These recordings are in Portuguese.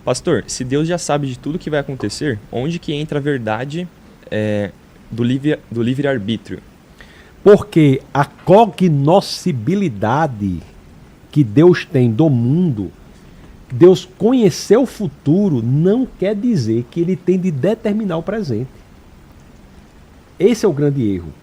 Pastor, se Deus já sabe de tudo que vai acontecer, onde que entra a verdade do livre-arbítrio? Porque a cognoscibilidade que Deus tem do mundo, Deus conhecer o futuro, não quer dizer que ele tem de determinar o presente. Esse é o grande erro.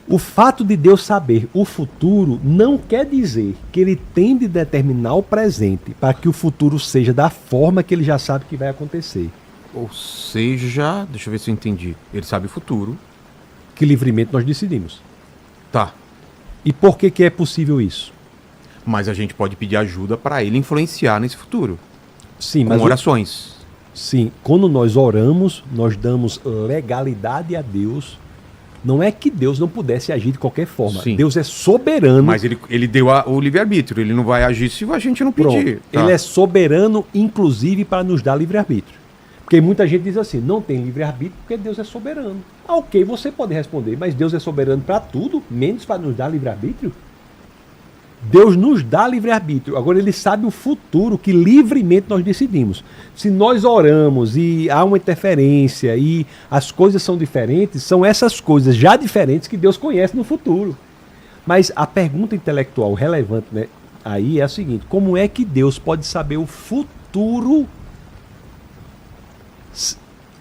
O fato de Deus saber o futuro não quer dizer que ele tem de determinar o presente para que o futuro seja da forma que ele já sabe que vai acontecer. Ou seja, deixa eu ver se eu entendi. Ele sabe o futuro. Que livremente nós decidimos. Tá. E por que é possível isso? Mas a gente pode pedir ajuda para ele influenciar nesse futuro. Sim, com mas orações. Sim, quando nós oramos, nós damos legalidade a Deus. Não é que Deus não pudesse agir de qualquer forma. Sim. Deus é soberano. Mas ele deu o livre-arbítrio. Ele não vai agir se a gente não pedir. Tá. Ele é soberano, inclusive, para nos dar livre-arbítrio. Porque muita gente diz assim, não tem livre-arbítrio porque Deus é soberano. Ah, ok, você pode responder, mas Deus é soberano para tudo, menos para nos dar livre-arbítrio? Deus nos dá livre-arbítrio. Agora ele sabe o futuro que livremente nós decidimos. Se nós oramos e há uma interferência e as coisas são diferentes, são essas coisas já diferentes que Deus conhece no futuro. Mas a pergunta intelectual relevante, né, aí é a seguinte: como é que Deus pode saber o futuro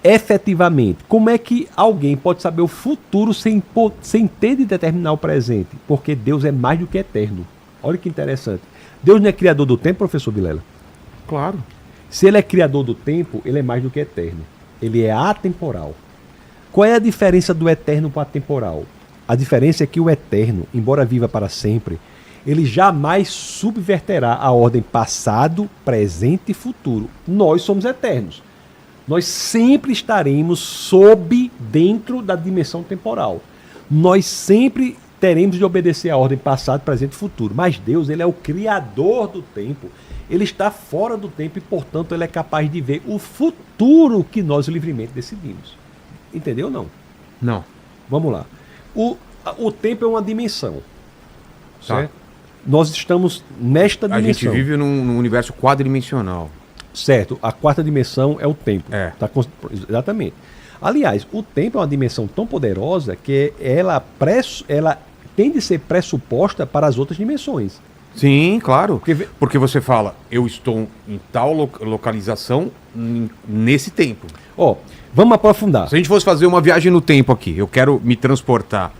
efetivamente? Como é que alguém pode saber o futuro sem ter de determinar o presente? Porque Deus é mais do que eterno. Olha que interessante. Deus não é criador do tempo, professor Vilela? Claro. Se ele é criador do tempo, ele é mais do que eterno. Ele é atemporal. Qual é a diferença do eterno para o atemporal? A diferença é que o eterno, embora viva para sempre, ele jamais subverterá a ordem passado, presente e futuro. Nós somos eternos. Nós sempre estaremos dentro da dimensão temporal. Nós sempre teremos de obedecer a ordem passado, presente e futuro. Mas Deus, ele é o criador do tempo. Ele está fora do tempo e, portanto, ele é capaz de ver o futuro que nós livremente decidimos. Entendeu ou não? Não. Vamos lá. O tempo é uma dimensão. Certo? Tá. Nós estamos nesta dimensão. A gente vive num universo quadridimensional. Certo. A quarta dimensão é o tempo. É. Exatamente. Aliás, o tempo é uma dimensão tão poderosa que ela tem de ser pressuposta para as outras dimensões. Sim, claro. Porque você fala, eu estou em tal localização nesse tempo. Vamos aprofundar. Se a gente fosse fazer uma viagem no tempo aqui, eu quero me transportar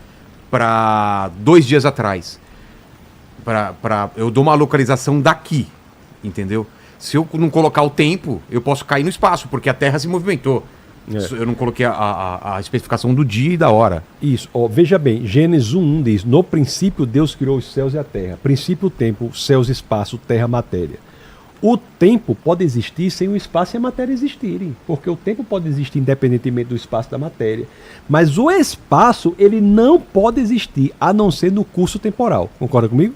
para 2 dias atrás. Eu dou uma localização daqui, entendeu? Se eu não colocar o tempo, eu posso cair no espaço, porque a Terra se movimentou. Eu não coloquei a especificação do dia e da hora. Isso. Veja bem, Gênesis 1 diz, no princípio Deus criou os céus e a terra. Princípio, tempo, céus, espaço, terra, matéria. O tempo pode existir sem o espaço e a matéria existirem. Porque o tempo pode existir independentemente do espaço e da matéria. Mas o espaço, ele não pode existir, a não ser no curso temporal. Concorda comigo?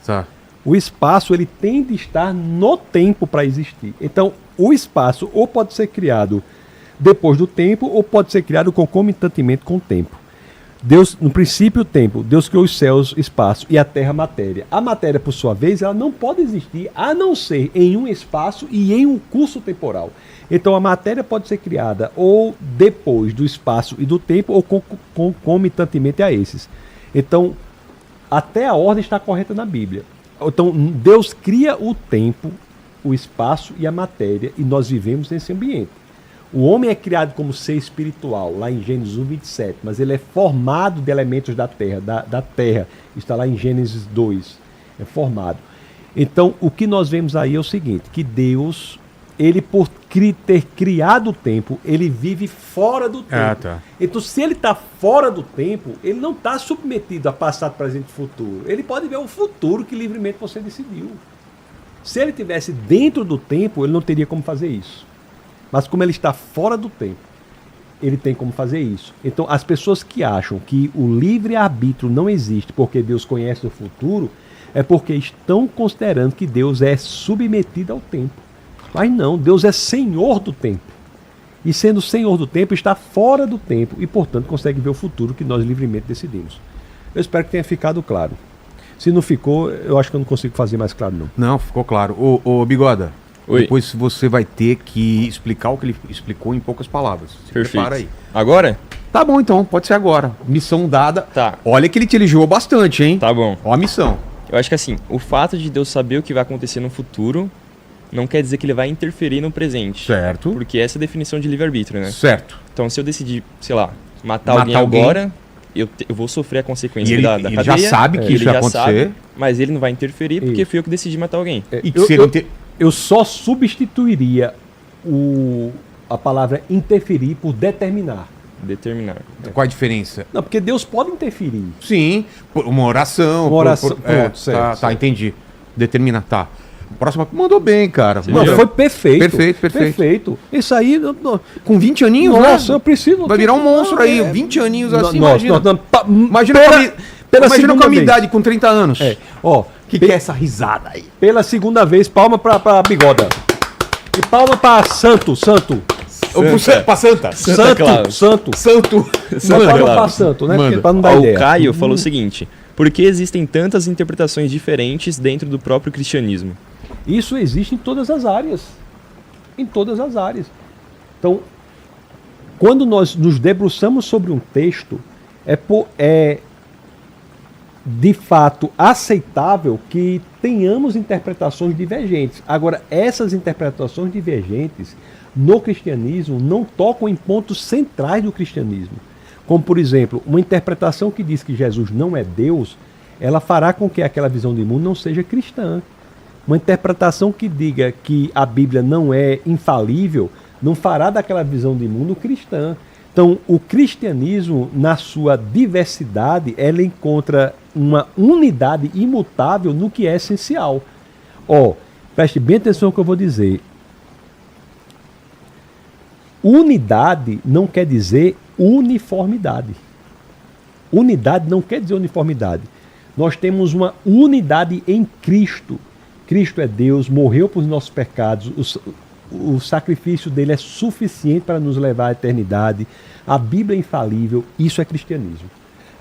Tá. O espaço, ele tem de estar no tempo para existir. Então, o espaço ou pode ser criado depois do tempo, ou pode ser criado concomitantemente com o tempo. Deus, no princípio, o tempo. Deus criou os céus, espaço, e a terra, matéria. A matéria, por sua vez, ela não pode existir, a não ser em um espaço e em um curso temporal. Então, a matéria pode ser criada ou depois do espaço e do tempo, ou concomitantemente a esses. Então, até a ordem está correta na Bíblia. Então, Deus cria o tempo, o espaço e a matéria, e nós vivemos nesse ambiente. O homem é criado como ser espiritual, lá em Gênesis 1:27, mas ele é formado de elementos da terra, da terra, está lá em Gênesis 2, é formado. Então, o que nós vemos aí é o seguinte, que Deus, ele por ter criado o tempo, ele vive fora do tempo. Tá. Então, se ele está fora do tempo, ele não está submetido a passado, presente e futuro. Ele pode ver o futuro que livremente você decidiu. Se ele estivesse dentro do tempo, ele não teria como fazer isso. Mas como ele está fora do tempo, ele tem como fazer isso. Então, as pessoas que acham que o livre-arbítrio não existe porque Deus conhece o futuro, é porque estão considerando que Deus é submetido ao tempo. Mas não, Deus é senhor do tempo. E sendo senhor do tempo, está fora do tempo e, portanto, consegue ver o futuro que nós livremente decidimos. Eu espero que tenha ficado claro. Se não ficou, eu acho que eu não consigo fazer mais claro, não. Não, ficou claro. Ô Bigoda, Oi. Depois você vai ter que explicar o que ele explicou em poucas palavras. Se Perfeito. prepara aí. Agora? Tá bom, então. Pode ser agora. Missão dada. Tá. Olha que ele te elogiou bastante, hein? Tá bom. Ó a missão. Eu acho que assim, o fato de Deus saber o que vai acontecer no futuro não quer dizer que ele vai interferir no presente. Certo. Porque essa é a definição de livre-arbítrio, né? Certo. Então, se eu decidir, sei lá, matar Matar alguém alguém. agora, eu vou sofrer a consequência E ele- da ele cadeia. já sabe que ele isso vai já acontecer. sabe, mas ele não vai interferir porque Isso. fui eu que decidi matar alguém. E que Eu- se ele eu- inte- Eu só substituiria a palavra interferir por determinar. Determinar. Qual a diferença? Não, porque Deus pode interferir. Sim, por uma oração. Uma oração, Pronto, certo, tá, certo. entendi. Determinar, tá. Próxima, mandou bem, cara. Você Não, viu? foi perfeito. Perfeito. Perfeito. Isso aí. Com 20 aninhos, Nossa, né? eu preciso. Vai virar um monstro aí, 20 aninhos assim, imagina. Imagina pela imagina com a segunda minha vez. idade, com 30 anos. É, ó, Que é essa risada aí? pela segunda vez, palma pra Bigoda. E palma pra Santo. Pra Santa. Santa Claus. Santo. Santo. Só Manda, palma Claus. pra Santo, né? Manda. Porque pra não dar Ó, o ideia. Caio falou o seguinte: por que existem tantas interpretações diferentes dentro do próprio cristianismo? Isso existe em todas as áreas. Em todas as áreas. Então, quando nós nos debruçamos sobre um texto, é de fato aceitável que tenhamos interpretações divergentes. Agora, essas interpretações divergentes no cristianismo não tocam em pontos centrais do cristianismo. Como, por exemplo, uma interpretação que diz que Jesus não é Deus, ela fará com que aquela visão de mundo não seja cristã. Uma interpretação que diga que a Bíblia não é infalível não fará daquela visão de mundo cristã. Então, o cristianismo, na sua diversidade, ela encontra uma unidade imutável no que é essencial. Ó, preste bem atenção no que eu vou dizer. Unidade não quer dizer uniformidade. Unidade não quer dizer uniformidade. Nós temos uma unidade em Cristo. Cristo é Deus, morreu por nossos pecados, o sacrifício dele é suficiente para nos levar à eternidade. A Bíblia é infalível, isso é cristianismo.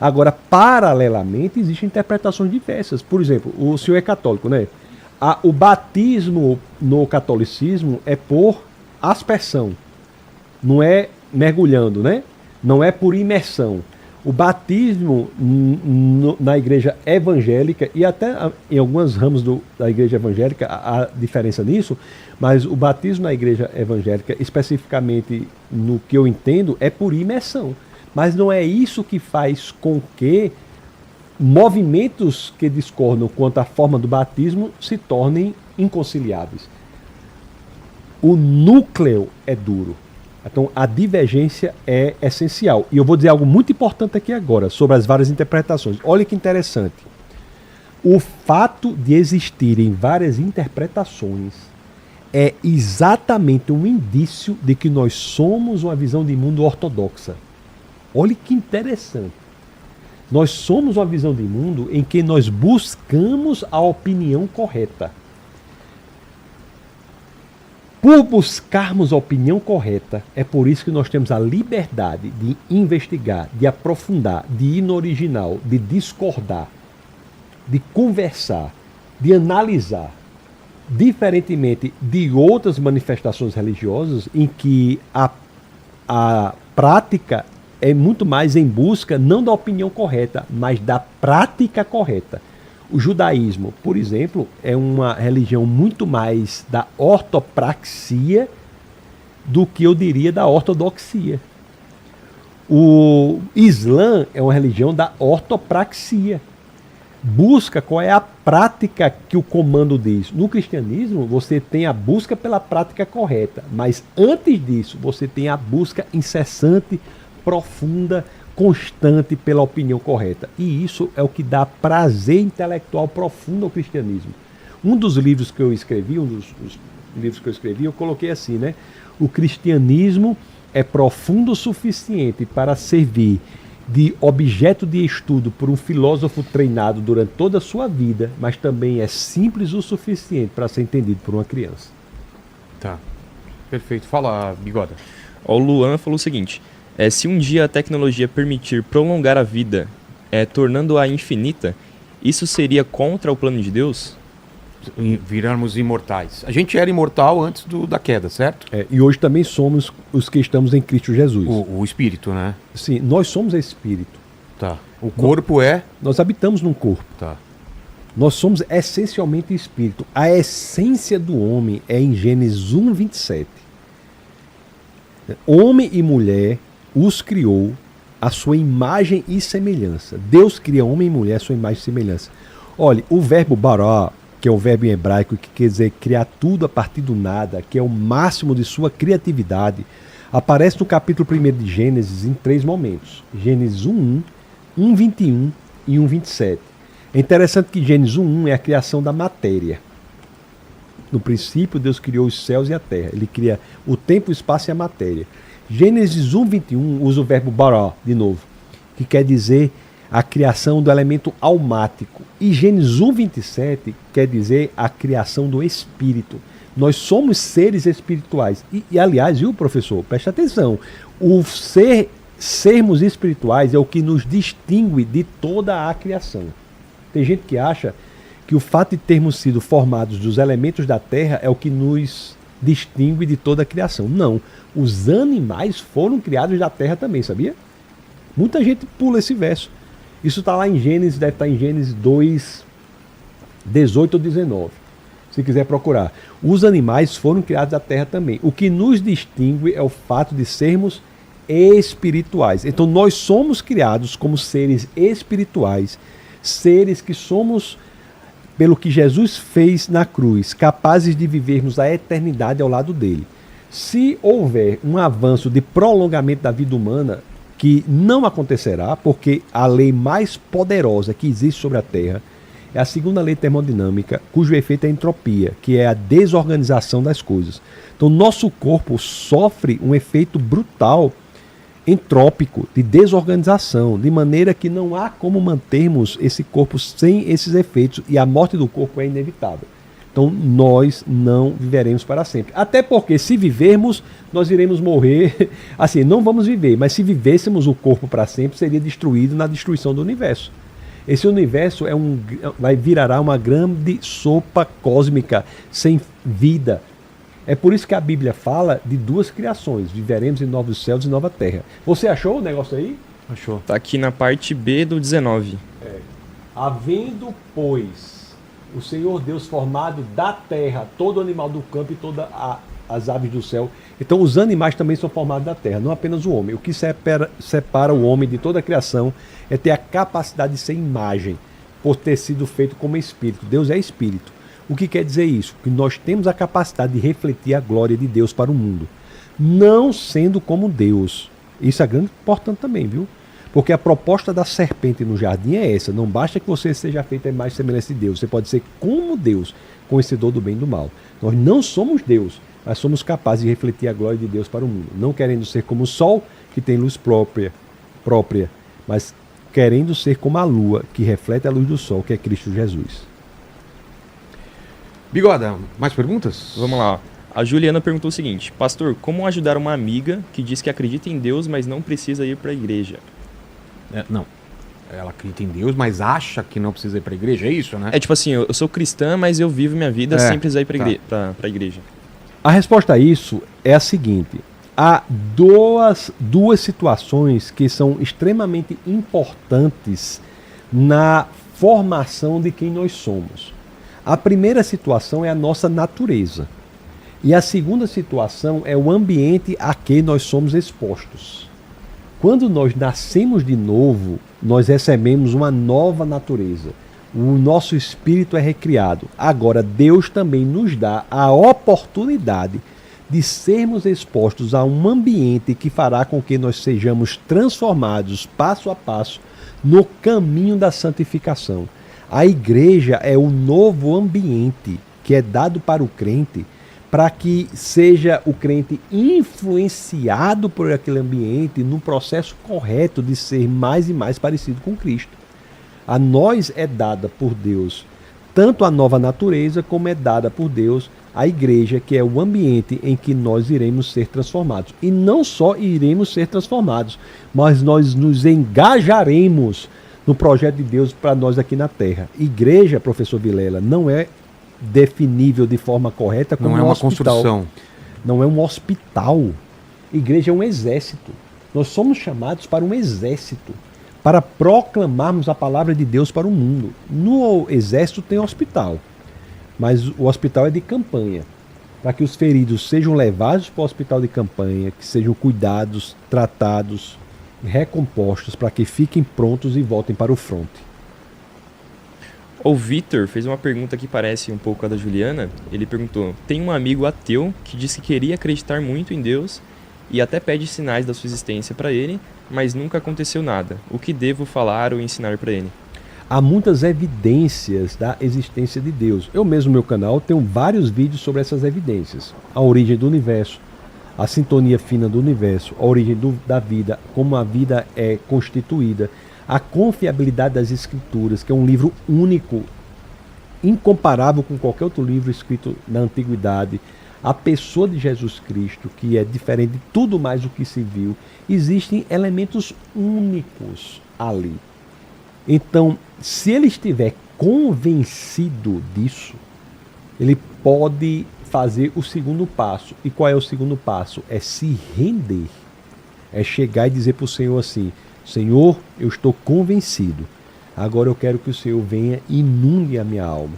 Agora, paralelamente, existem interpretações diversas. Por exemplo, o senhor é católico, né? O batismo no catolicismo é por aspersão, não é mergulhando, né? Não é por imersão. O batismo na igreja evangélica, e até em alguns ramos da igreja evangélica há diferença nisso, mas o batismo na igreja evangélica, especificamente no que eu entendo, é por imersão. Mas não é isso que faz com que movimentos que discordam quanto à forma do batismo se tornem inconciliáveis. O núcleo é duro. Então, a divergência é essencial. E eu vou dizer algo muito importante aqui agora, sobre as várias interpretações. Olha que interessante. O fato de existirem várias interpretações é exatamente um indício de que nós somos uma visão de mundo ortodoxa. Olha que interessante. Nós somos uma visão de mundo em que nós buscamos a opinião correta. Por buscarmos a opinião correta, é por isso que nós temos a liberdade de investigar, de aprofundar, de ir no original, de discordar, de conversar, de analisar. Diferentemente de outras manifestações religiosas, em que a prática é muito mais em busca não da opinião correta, mas da prática correta. O judaísmo, por exemplo, é uma religião muito mais da ortopraxia do que eu diria da ortodoxia. O Islã é uma religião da ortopraxia. Busca qual é a prática que o comando diz. No cristianismo, você tem a busca pela prática correta, mas antes disso, você tem a busca incessante, profunda, constante pela opinião correta. E isso é o que dá prazer intelectual profundo ao cristianismo. Um dos livros que eu escrevi, eu coloquei assim, né? O cristianismo é profundo o suficiente para servir de objeto de estudo por um filósofo treinado durante toda a sua vida, mas também é simples o suficiente para ser entendido por uma criança. Tá. Perfeito. Fala, Bigoda. Ó, o Luan falou o seguinte: se um dia a tecnologia permitir prolongar a vida, tornando-a infinita, isso seria contra o plano de Deus? Virarmos imortais. A gente era imortal antes da queda, certo? E hoje também somos os que estamos em Cristo Jesus. O espírito, né? Sim, nós somos espírito. Tá. O corpo Nós habitamos num corpo. Tá. Nós somos essencialmente espírito. A essência do homem é em Gênesis 1, 27. Homem e mulher os criou à sua imagem e semelhança. Deus cria homem e mulher à sua imagem e semelhança. Olha, o verbo bará, que é o verbo em hebraico que quer dizer criar tudo a partir do nada, que é o máximo de sua criatividade, aparece no capítulo 1 de Gênesis em 3 momentos. Gênesis 1:1, 1:21 e 1:27. É interessante que Gênesis 1:1 é a criação da matéria. No princípio, Deus criou os céus e a terra. Ele cria o tempo, o espaço e a matéria. Gênesis 1:21 usa o verbo bará, de novo, que quer dizer a criação do elemento almático. E Gênesis 1:27 quer dizer a criação do espírito. Nós somos seres espirituais. E aliás, viu, professor? Preste atenção. Sermos espirituais é o que nos distingue de toda a criação. Tem gente que acha que o fato de termos sido formados dos elementos da terra é o que nos distingue de toda a criação. Não. Os animais foram criados da terra também, sabia? Muita gente pula esse verso. Isso está lá em Gênesis, deve estar em Gênesis 2, 18 ou 19. Se quiser procurar. Os animais foram criados da terra também. O que nos distingue é o fato de sermos espirituais. Então nós somos criados como seres espirituais, seres que somos, pelo que Jesus fez na cruz, capazes de vivermos a eternidade ao lado dele. Se houver um avanço de prolongamento da vida humana, que não acontecerá, porque a lei mais poderosa que existe sobre a Terra é a segunda lei termodinâmica, cujo efeito é a entropia, que é a desorganização das coisas. Então, nosso corpo sofre um efeito brutal, entrópico, de desorganização, de maneira que não há como mantermos esse corpo sem esses efeitos, e a morte do corpo é inevitável. Então, nós não viveremos para sempre. Até porque, se vivermos, nós iremos morrer. Assim, não vamos viver, mas se vivêssemos o corpo para sempre, seria destruído na destruição do universo. Esse universo virará uma grande sopa cósmica, sem vida. É por isso que a Bíblia fala de 2 criações. Viveremos em novos céus e nova terra. Você achou o negócio aí? Achou. Tá aqui na parte B do 19. Havendo, pois, o Senhor Deus formado da terra, todo animal do campo e todas as aves do céu. Então os animais também são formados da terra, não apenas o homem. O que separa o homem de toda a criação é ter a capacidade de ser imagem, por ter sido feito como espírito. Deus é espírito. O que quer dizer isso? Que nós temos a capacidade de refletir a glória de Deus para o mundo, não sendo como Deus. Isso é grande importante também, viu? Porque a proposta da serpente no jardim é essa. Não basta que você seja feito a imagem e semelhança de Deus. Você pode ser como Deus, conhecedor do bem e do mal. Nós não somos Deus, mas somos capazes de refletir a glória de Deus para o mundo. Não querendo ser como o sol, que tem luz própria, mas querendo ser como a lua, que reflete a luz do sol, que é Cristo Jesus. Bigoda, mais perguntas? Vamos lá. A Juliana perguntou o seguinte: Pastor, como ajudar uma amiga que diz que acredita em Deus, mas não precisa ir para a igreja? Não. Ela acredita em Deus, mas acha que não precisa ir para a igreja, é isso, né? É tipo assim, eu sou cristã, mas eu vivo minha vida sem precisar ir para a igreja. A resposta a isso é a seguinte: há duas situações que são extremamente importantes na formação de quem nós somos. A primeira situação é a nossa natureza. E a segunda situação é o ambiente a que nós somos expostos. Quando nós nascemos de novo, nós recebemos uma nova natureza. O nosso espírito é recriado. Agora, Deus também nos dá a oportunidade de sermos expostos a um ambiente que fará com que nós sejamos transformados passo a passo no caminho da santificação. A igreja é o novo ambiente que é dado para o crente, para que seja o crente influenciado por aquele ambiente no processo correto de ser mais e mais parecido com Cristo. A nós é dada por Deus tanto a nova natureza, como é dada por Deus a igreja, que é o ambiente em que nós iremos ser transformados. E não só iremos ser transformados, mas nós nos engajaremos no projeto de Deus para nós aqui na terra. Igreja, professor Vilela, não é definível de forma correta como Não é um uma hospital. construção. Não é um hospital. Igreja é um exército. Nós somos chamados para um exército, para proclamarmos a palavra de Deus para o mundo. No exército tem hospital, mas o hospital é de campanha, para que os feridos sejam levados para o hospital de campanha, que sejam cuidados, tratados, recompostos, para que fiquem prontos e voltem para o fronte. O Vitor fez uma pergunta que parece um pouco a da Juliana. Ele perguntou: tem um amigo ateu que disse que queria acreditar muito em Deus e até pede sinais da sua existência para ele, mas nunca aconteceu nada. O que devo falar ou ensinar para ele? Há muitas evidências da existência de Deus. Eu mesmo no meu canal tenho vários vídeos sobre essas evidências. A origem do universo, a sintonia fina do universo, a origem da vida, como a vida é constituída, a confiabilidade das escrituras, que é um livro único, incomparável com qualquer outro livro escrito na antiguidade, a pessoa de Jesus Cristo, que é diferente de tudo mais do que se viu. Existem elementos únicos ali. Então, se ele estiver convencido disso, ele pode fazer o segundo passo. E qual é o segundo passo? É se render. É chegar e dizer para o Senhor assim: Senhor, eu estou convencido. Agora eu quero que o Senhor venha e inunde a minha alma.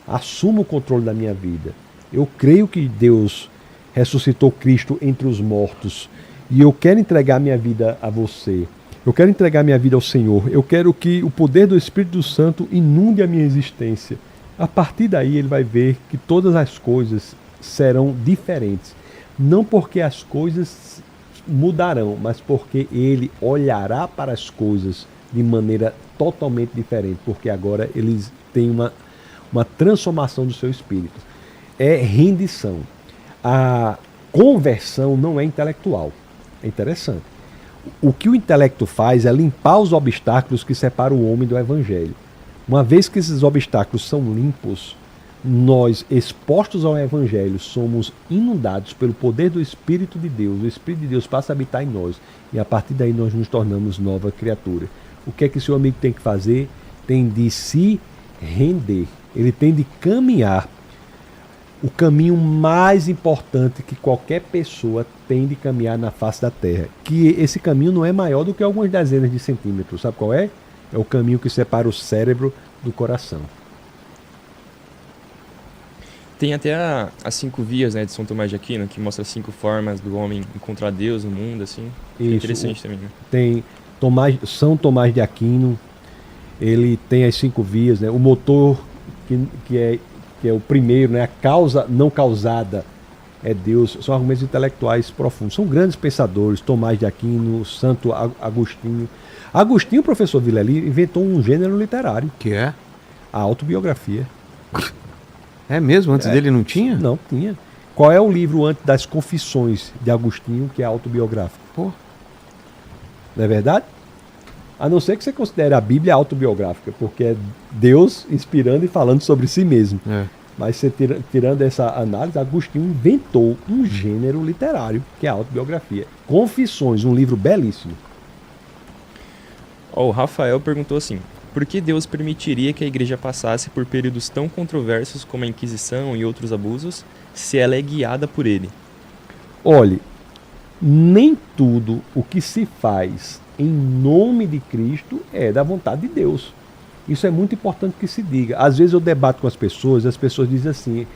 Assuma o controle da minha vida. Eu creio que Deus ressuscitou Cristo entre os mortos. E eu quero entregar minha vida a você. Eu quero entregar minha vida ao Senhor. Eu quero que o poder do Espírito Santo inunde a minha existência. A partir daí ele vai ver que todas as coisas serão diferentes. Não porque as coisas mudarão, mas porque ele olhará para as coisas de maneira totalmente diferente. Porque agora eles têm uma transformação do seu espírito. É rendição. A conversão não é intelectual. É interessante. O que o intelecto faz é limpar os obstáculos que separam o homem do evangelho. Uma vez que esses obstáculos são limpos, nós, expostos ao evangelho, somos inundados pelo poder do Espírito de Deus. O Espírito de Deus passa a habitar em nós e a partir daí nós nos tornamos nova criatura. O que é que seu amigo tem que fazer? Tem de se render. Ele tem de caminhar o caminho mais importante que qualquer pessoa tem de caminhar na face da terra. Que esse caminho não é maior do que algumas dezenas de centímetros. Sabe qual é? É o caminho que separa o cérebro do coração. Tem até as 5 vias, né, de São Tomás de Aquino, que mostra 5 formas do homem encontrar Deus no mundo, assim. Isso, é interessante também, né? Tem São Tomás de Aquino, ele tem as 5 vias, né? O motor que é o primeiro, né? A causa não causada é Deus. São argumentos intelectuais profundos. São grandes pensadores, Tomás de Aquino, Santo Agostinho. Agostinho, professor Vilela, inventou um gênero literário, Que é? a autobiografia. É mesmo? Antes dele não tinha? Não, tinha. Qual é o livro antes das Confissões de Agostinho que é autobiográfico? Pô. Não é verdade? A não ser que você considere a Bíblia autobiográfica, porque é Deus inspirando e falando sobre si mesmo. É. Mas você tirando essa análise, Agostinho inventou um gênero literário, que é a autobiografia. Confissões, um livro belíssimo. Ó, o Rafael perguntou assim: por que Deus permitiria que a igreja passasse por períodos tão controversos como a Inquisição e outros abusos, se ela é guiada por ele? Olhe, nem tudo o que se faz em nome de Cristo é da vontade de Deus. Isso é muito importante que se diga. Às vezes eu debato com as pessoas dizem assim: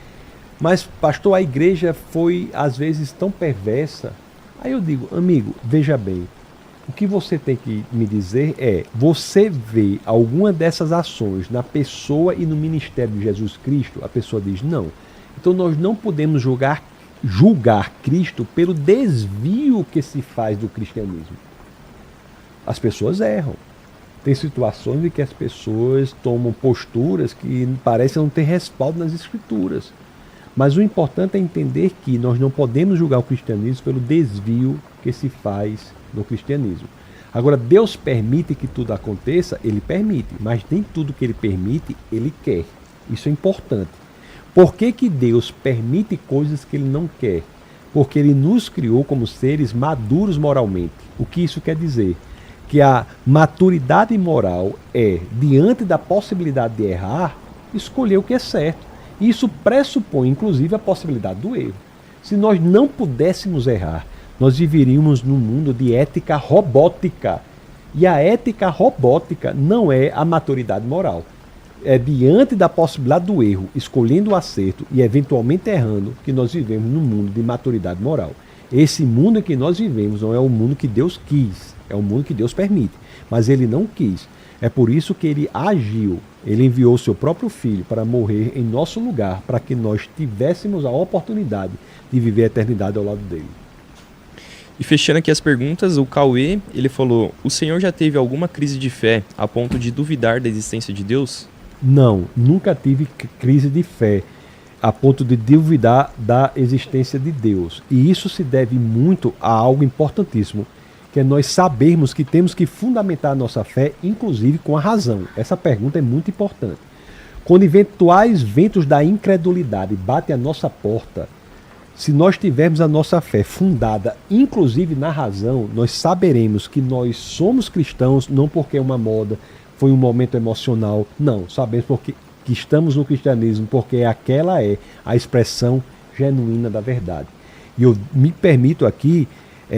mas pastor, a igreja foi às vezes tão perversa. Aí eu digo: amigo, veja bem, o que você tem que me dizer é: você vê alguma dessas ações na pessoa e no ministério de Jesus Cristo? A pessoa diz não. Então nós não podemos julgar Cristo pelo desvio que se faz do cristianismo. As pessoas erram. Tem situações em que as pessoas tomam posturas que parecem não ter respaldo nas escrituras. Mas o importante é entender que nós não podemos julgar o cristianismo pelo desvio que se faz no cristianismo. Agora, Deus permite que tudo aconteça? Ele permite, mas nem tudo que ele permite, ele quer. Isso é importante. Por que que Deus permite coisas que ele não quer? Porque ele nos criou como seres maduros moralmente. O que isso quer dizer? Que a maturidade moral é, diante da possibilidade de errar, escolher o que é certo. Isso pressupõe, inclusive, a possibilidade do erro. Se nós não pudéssemos errar, nós viveríamos num mundo de ética robótica. E a ética robótica não é a maturidade moral. É diante da possibilidade do erro, escolhendo o acerto e eventualmente errando, que nós vivemos num mundo de maturidade moral. Esse mundo em que nós vivemos não é o mundo que Deus quis, é o mundo que Deus permite. Mas ele não quis. É por isso que ele agiu. Ele enviou seu próprio filho para morrer em nosso lugar, para que nós tivéssemos a oportunidade de viver a eternidade ao lado dele. E fechando aqui as perguntas, o Cauê, ele falou: o senhor já teve alguma crise de fé a ponto de duvidar da existência de Deus? Não, nunca tive crise de fé a ponto de duvidar da existência de Deus. E isso se deve muito a algo importantíssimo, que é nós sabermos que temos que fundamentar a nossa fé, inclusive com a razão. Essa pergunta é muito importante. Quando eventuais ventos da incredulidade batem à nossa porta, se nós tivermos a nossa fé fundada, inclusive na razão, nós saberemos que nós somos cristãos, não porque é uma moda, foi um momento emocional, não. Sabemos porque que estamos no cristianismo, porque aquela é a expressão genuína da verdade. E eu me permito aqui,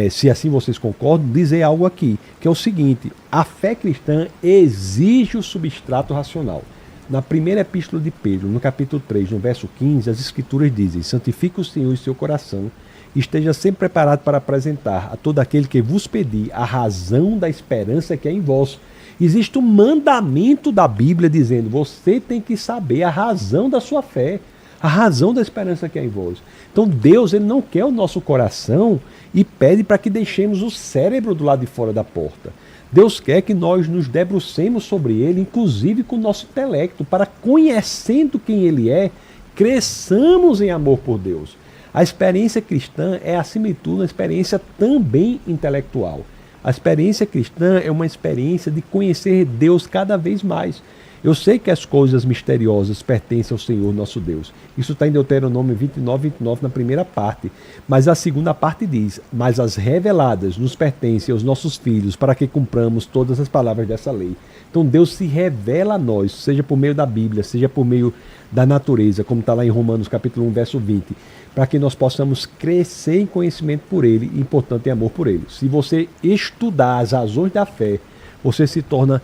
se assim vocês concordam, dizer algo aqui, que é o seguinte: a fé cristã exige o substrato racional. Na primeira epístola de Pedro, no capítulo 3, no verso 15, as escrituras dizem: santifique o Senhor em seu coração, e esteja sempre preparado para apresentar a todo aquele que vos pedir a razão da esperança que é em vós. Existe um mandamento da Bíblia dizendo: você tem que saber a razão da sua fé, a razão da esperança que é em vós. Então Deus, ele não quer o nosso coração e pede para que deixemos o cérebro do lado de fora da porta. Deus quer que nós nos debrucemos sobre ele, inclusive com o nosso intelecto, para, conhecendo quem ele é, cresçamos em amor por Deus. A experiência cristã é, acima de tudo, uma experiência também intelectual. A experiência cristã é uma experiência de conhecer Deus cada vez mais. Eu sei que as coisas misteriosas pertencem ao Senhor nosso Deus. Isso está em Deuteronômio 29, na primeira parte. Mas a segunda parte diz: mas as reveladas nos pertencem aos nossos filhos, para que cumpramos todas as palavras dessa lei. Então Deus se revela a nós, seja por meio da Bíblia, seja por meio da natureza, como está lá em Romanos capítulo 1, verso 20, para que nós possamos crescer em conhecimento por Ele e, portanto, em amor por Ele. Se você estudar as razões da fé, você se torna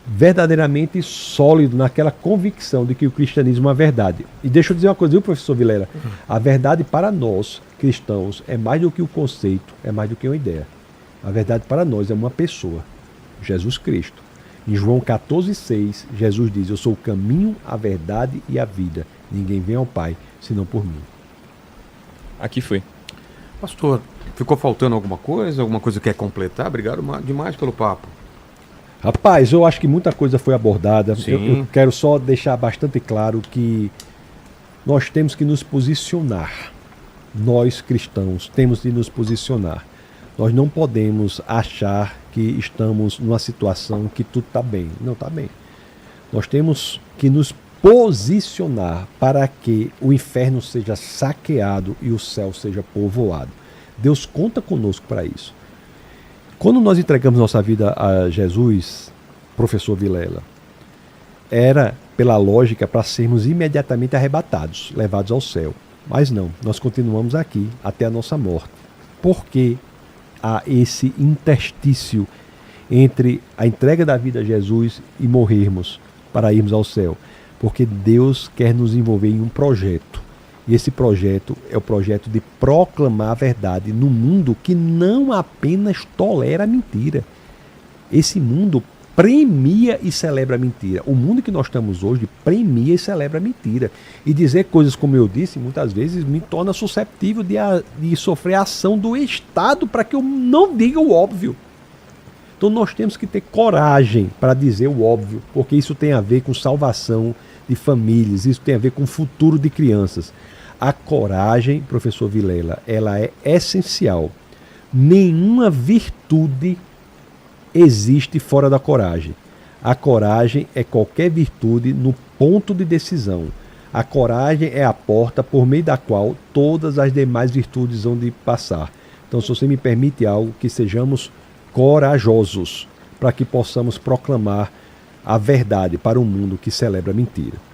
verdadeiramente sólido naquela convicção de que o cristianismo é a verdade. E deixa eu dizer uma coisa, viu, professor Vilela? A verdade para nós, cristãos, é mais do que o conceito, é mais do que uma ideia. A verdade para nós é uma pessoa, Jesus Cristo. Em João 14,6, Jesus diz: eu sou o caminho, a verdade e a vida. Ninguém vem ao Pai, senão por mim. Aqui foi. Pastor, ficou faltando alguma coisa que quer completar? Obrigado demais pelo papo. Rapaz, eu acho que muita coisa foi abordada. Eu quero só deixar bastante claro que nós temos que nos posicionar. Nós, cristãos, temos de nos posicionar. Nós não podemos achar que estamos numa situação que tudo está bem. Não está bem. Nós temos que nos posicionar para que o inferno seja saqueado e o céu seja povoado. Deus conta conosco para isso. Quando nós entregamos nossa vida a Jesus, professor Vilela, era, pela lógica, para sermos imediatamente arrebatados, levados ao céu. Mas não, nós continuamos aqui até a nossa morte. Por que há esse interstício entre a entrega da vida a Jesus e morrermos para irmos ao céu? Porque Deus quer nos envolver em um projeto. E esse projeto é o projeto de proclamar a verdade no mundo que não apenas tolera a mentira. Esse mundo premia e celebra a mentira. O mundo que nós estamos hoje premia e celebra a mentira. E dizer coisas como eu disse, muitas vezes me torna susceptível de sofrer a ação do Estado para que eu não diga o óbvio. Então nós temos que ter coragem para dizer o óbvio, porque isso tem a ver com salvação de famílias, isso tem a ver com o futuro de crianças. A coragem, professor Vilela, ela é essencial. Nenhuma virtude existe fora da coragem. A coragem é qualquer virtude no ponto de decisão. A coragem é a porta por meio da qual todas as demais virtudes vão de passar. Então, se você me permite algo, que sejamos corajosos para que possamos proclamar a verdade para um mundo que celebra a mentira.